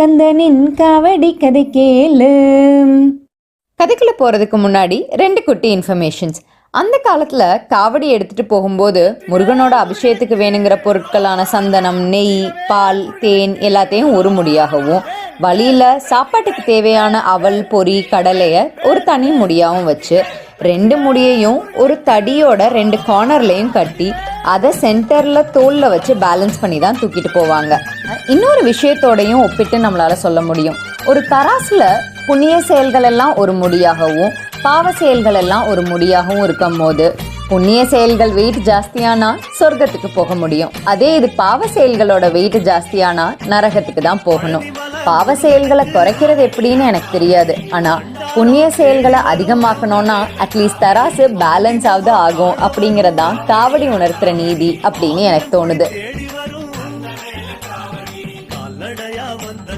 கந்தனின் காவடி கதை கேளு. கதைக்குள்ள போறதுக்கு முன்னாடி 2 குட்டி இன்ஃபர்மேஷன்ஸ். அந்த காலத்துல காவடி எடுத்துட்டு போகும்போது முருகனோட அபிஷேகத்துக்கு வேணுங்கிற பொருட்களான சந்தனம், நெய், பால், தேன் எல்லாத்தையும் ஒரு முடியாகவும், வழியில சாப்பாட்டுக்கு தேவையான அவல், பொரி, கடலைய ஒரு தனி முடியாவும் வச்சு 2 முடியையும் ஒரு தடியோட 2 கார்னர்லையும் கட்டி அதை சென்டர்ல தோல்ல வச்சு பேலன்ஸ் பண்ணி தான் தூக்கிட்டு போவாங்க. இன்னொரு விஷயத்தோடையும் ஒப்பிட்டு நம்மளால சொல்ல முடியும். ஒரு தராசுல புண்ணிய செயல்கள் எல்லாம் ஒரு முடியாகவும் பாவ செயல்கள் எல்லாம் ஒரு முடியாகவும் இருக்கும் போது புண்ணிய செயல்கள் வெயிட் ஜாஸ்தியானா சொர்க்கத்துக்கு போக முடியும். அதே இது பாவ செயல்களோட வெயிட் ஜாஸ்தியானா நரகத்துக்கு தான் போகணும். பாவ செயல்களை குறைக்கிறது எப்படின்னு எனக்கு தெரியாது. ஆனா புண்ணிய செயல்களை அதிகமாக்கணும்னா அட்லீஸ்ட் தராசு பேலன்ஸ் ஆகுது ஆகும் அப்படிங்கறதான் காவடி உணர்த்துற நீதி அப்படின்னு எனக்கு தோணுது.